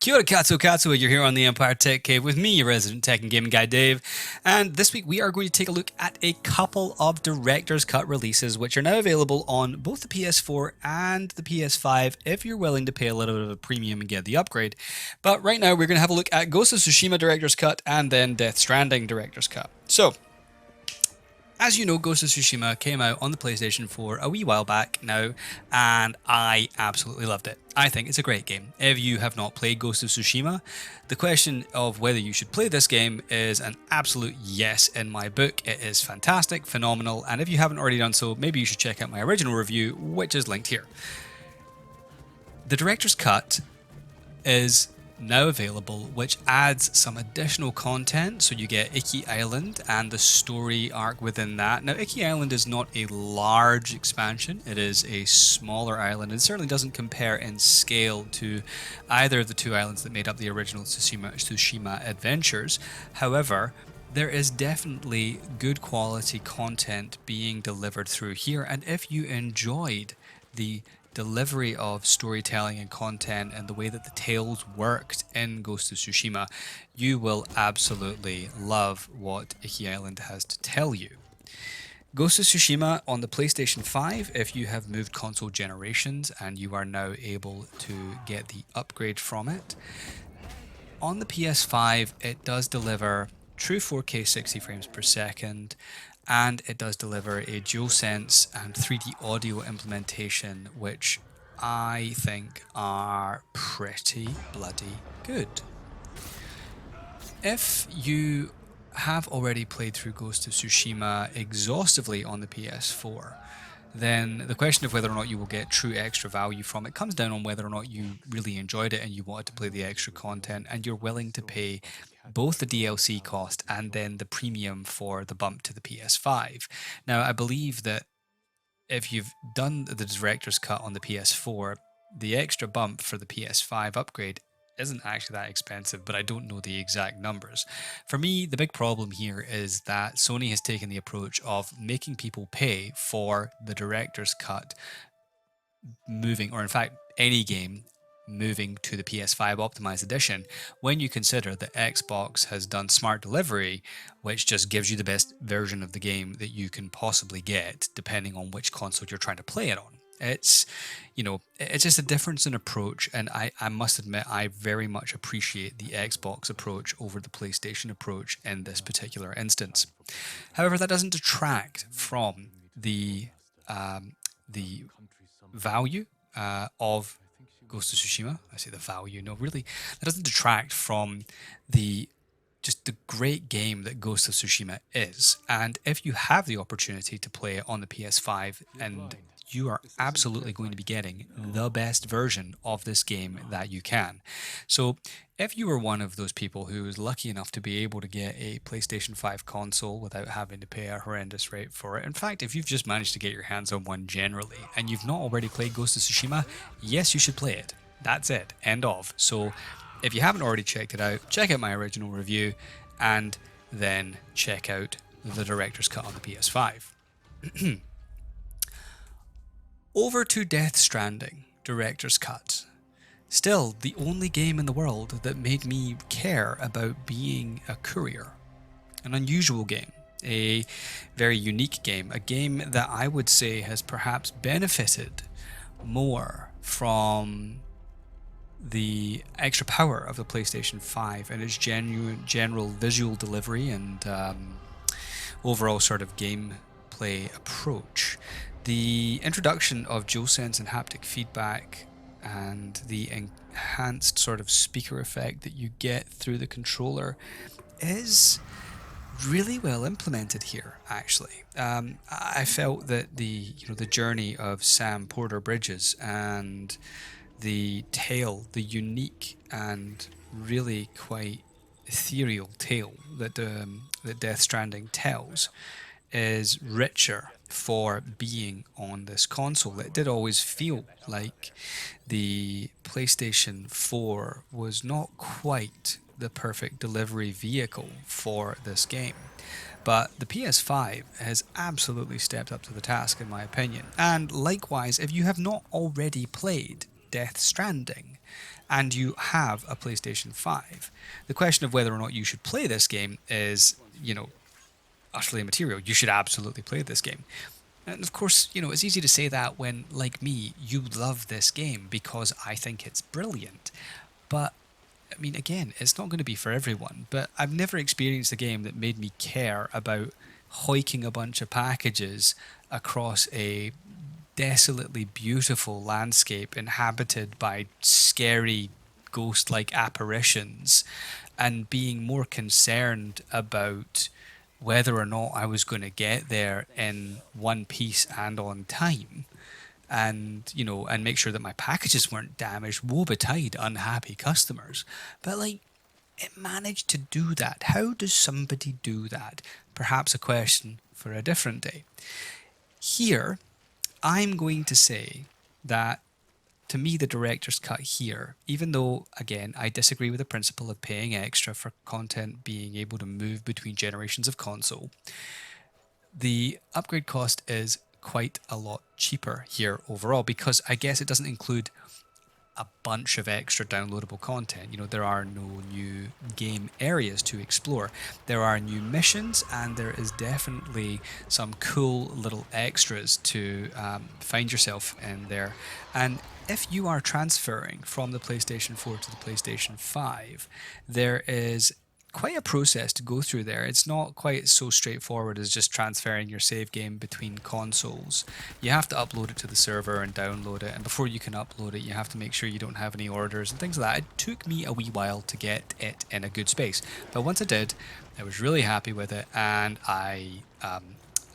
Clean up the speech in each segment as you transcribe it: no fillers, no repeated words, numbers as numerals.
Kia ora katsu, you're here on the Empire Tech Cave with me, your resident tech and gaming guy Dave, and this week we are going to take a look at a couple of Director's Cut releases which are now available on both the PS4 and the PS5 if you're willing to pay a little bit of a premium and get the upgrade. But right now we're going to have a look at Ghost of Tsushima Director's Cut and then Death Stranding Director's Cut. So, as you know, Ghost of Tsushima came out on the PlayStation 4 a wee while back now, and I absolutely loved it. I think it's a great game. If you have not played Ghost of Tsushima, the question of whether you should play this game is an absolute yes in my book. It is fantastic, phenomenal, and if you haven't already done so, maybe you should check out my original review, which is linked here. The Director's Cut is now available, which adds some additional content. So you get Iki Island and the story arc within that. Now, Iki Island is not a large expansion, it is a smaller island. It certainly doesn't compare in scale to either of the two islands that made up the original Tsushima adventures. However, there is definitely good quality content being delivered through here, and if you enjoyed the delivery of storytelling and content and the way that the tales worked in Ghost of Tsushima, you will absolutely love what Iki Island has to tell you. Ghost of Tsushima on the PlayStation 5, if you have moved console generations and you are now able to get the upgrade from it. On the PS5, it does deliver true 4K 60 frames per second, and it does deliver a DualSense and 3D audio implementation, which I think are pretty bloody good. If you have already played through Ghost of Tsushima exhaustively on the PS4, then the question of whether or not you will get true extra value from it comes down on whether or not you really enjoyed it and you wanted to play the extra content and you're willing to pay both the DLC cost and then the premium for the bump to the PS5. Now, I believe that if you've done the Director's Cut on the PS4, the extra bump for the PS5 upgrade isn't actually that expensive, but I don't know the exact numbers. For me, the big problem here is that Sony has taken the approach of making people pay for the Director's Cut moving, or in fact, any game moving to the PS5 optimized edition, when you consider that Xbox has done smart delivery, which just gives you the best version of the game that you can possibly get, depending on which console you're trying to play it on. It's just a difference in approach, and I must admit I very much appreciate the Xbox approach over the PlayStation approach in this particular instance. However, that doesn't detract from the value of Ghost of Tsushima. I say the value, no, really, that doesn't detract from the great game that Ghost of Tsushima is. And if you have the opportunity to play it on the PS5, and you are absolutely going to be getting the best version of this game that you can. So if you were one of those people who was lucky enough to be able to get a PlayStation 5 console without having to pay a horrendous rate for it, in fact, if you've just managed to get your hands on one generally and you've not already played Ghost of Tsushima, yes, you should play it. That's it. End of. So if you haven't already checked it out, check out my original review and then check out the Director's Cut on the PS5. Over to Death Stranding Director's Cut. Still, the only game in the world that made me care about being a courier. An unusual game, a very unique game, a game that I would say has perhaps benefited more from the extra power of the PlayStation 5 and its general visual delivery and overall sort of gameplay approach. The introduction of DualSense and haptic feedback and the enhanced sort of speaker effect that you get through the controller is really well implemented here, actually. I felt that the journey of Sam Porter Bridges and the tale, the unique and really quite ethereal tale that Death Stranding tells, is richer for being on this console. It did always feel like the PlayStation 4 was not quite the perfect delivery vehicle for this game. But the PS5 has absolutely stepped up to the task, in my opinion. And likewise, if you have not already played Death Stranding, and you have a PlayStation 5, the question of whether or not you should play this game is, utterly immaterial. You should absolutely play this game. And of course, it's easy to say that when, like me, you love this game because I think it's brilliant. But I mean, again, it's not going to be for everyone, but I've never experienced a game that made me care about hoiking a bunch of packages across a desolately beautiful landscape inhabited by scary ghost-like apparitions and being more concerned about whether or not I was going to get there in one piece and on time, and make sure that my packages weren't damaged. Woe betide unhappy customers. But it managed to do that. How does somebody do that? Perhaps a question for a different day. Here, I'm going to say that, to me, the director's cut here, even though, again, I disagree with the principle of paying extra for content being able to move between generations of console, the upgrade cost is quite a lot cheaper here overall, because I guess it doesn't include a bunch of extra downloadable content. There are no new game areas to explore. There are new missions, and there is definitely some cool little extras to find yourself in there. And if you are transferring from the PlayStation 4 to the PlayStation 5, there is quite a process to go through there. It's not quite so straightforward as just transferring your save game between consoles. You have to upload it to the server and download it, and before you can upload it, you have to make sure you don't have any orders and things like that. It took me a wee while to get it in a good space, but once I did, I was really happy with it, and I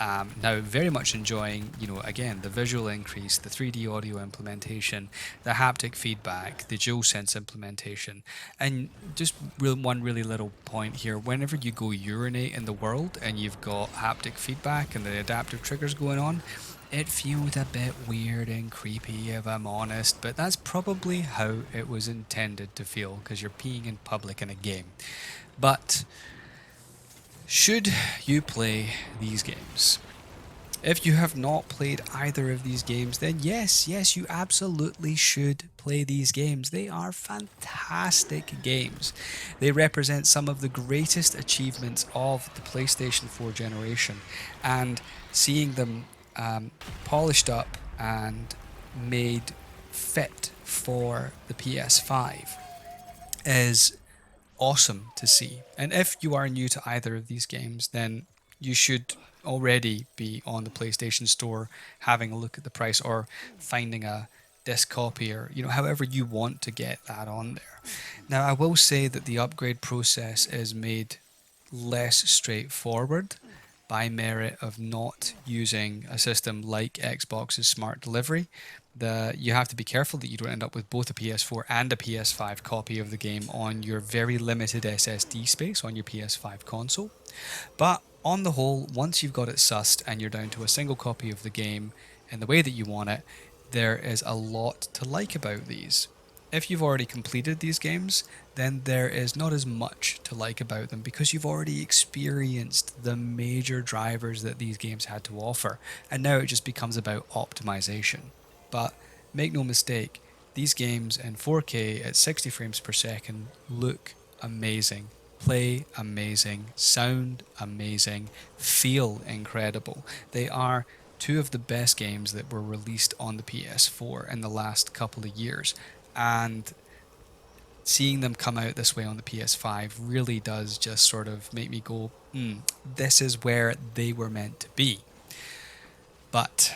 am now very much enjoying, again, the visual increase, the 3D audio implementation, the haptic feedback, the DualSense implementation. And just one really little point here, whenever you go urinate in the world and you've got haptic feedback and the adaptive triggers going on, it feels a bit weird and creepy, if I'm honest, but that's probably how it was intended to feel, because you're peeing in public in a game. But should you play these games? If you have not played either of these games, then yes, you absolutely should play these games. They are fantastic games. They represent some of the greatest achievements of the PlayStation 4 generation, and seeing them polished up and made fit for the PS5 is awesome to see. And if you are new to either of these games, then you should already be on the PlayStation Store having a look at the price, or finding a disc copy, or however you want to get that on there. Now, I will say that the upgrade process is made less straightforward by merit of not using a system like Xbox's Smart Delivery. You have to be careful that you don't end up with both a PS4 and a PS5 copy of the game on your very limited SSD space on your PS5 console. But on the whole, once you've got it sussed and you're down to a single copy of the game in the way that you want it, there is a lot to like about these. If you've already completed these games, then there is not as much to like about them, because you've already experienced the major drivers that these games had to offer, and now it just becomes about optimization. But make no mistake, these games in 4K at 60 frames per second look amazing, play amazing, sound amazing, feel incredible. They are two of the best games that were released on the PS4 in the last couple of years, and seeing them come out this way on the PS5 really does just sort of make me go, this is where they were meant to be. But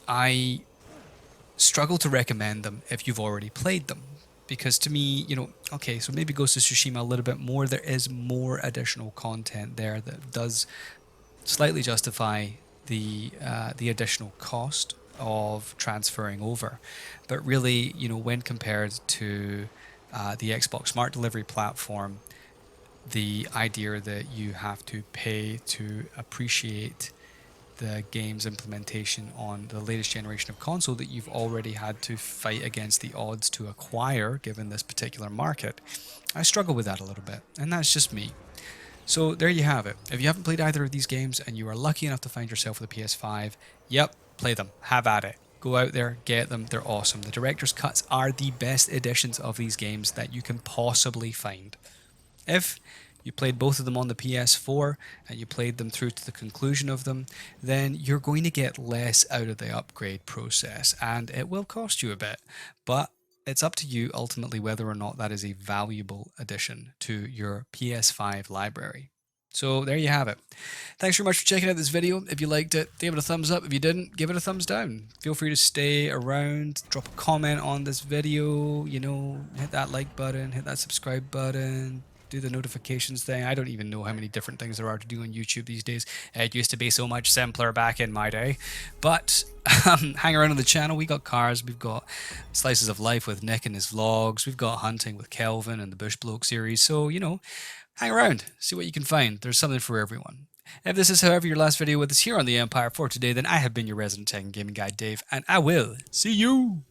I struggle to recommend them if you've already played them, because to me, okay, so maybe Ghost of Tsushima a little bit more. There is more additional content there that does slightly justify the additional cost of transferring over. But really, when compared to the Xbox Smart Delivery platform, the idea that you have to pay to appreciate the game's implementation on the latest generation of console that you've already had to fight against the odds to acquire, given this particular market, I struggle with that a little bit, and that's just me. So there you have it. If you haven't played either of these games and you are lucky enough to find yourself with a PS5, yep, play them, have at it. Go out there, get them. They're awesome. The director's cuts are the best editions of these games that you can possibly find. If you played both of them on the PS4 and you played them through to the conclusion of them, then you're going to get less out of the upgrade process and it will cost you a bit. But it's up to you ultimately whether or not that is a valuable addition to your PS5 library. So there you have it. Thanks very much for checking out this video. If you liked it, give it a thumbs up. If you didn't, give it a thumbs down. Feel free to stay around, drop a comment on this video, hit that like button, hit that subscribe button, do the notifications thing. I don't even know how many different things there are to do on YouTube these days. It used to be so much simpler back in my day. But hang around on the channel. We got cars, we've got slices of life with Nick and his vlogs, we've got hunting with Kelvin and the Bush Bloke series. So, hang around, see what you can find. There's something for everyone. If this is, however, your last video with us here on the Empire for today, then I have been your resident tech and gaming guy, Dave, and I will see you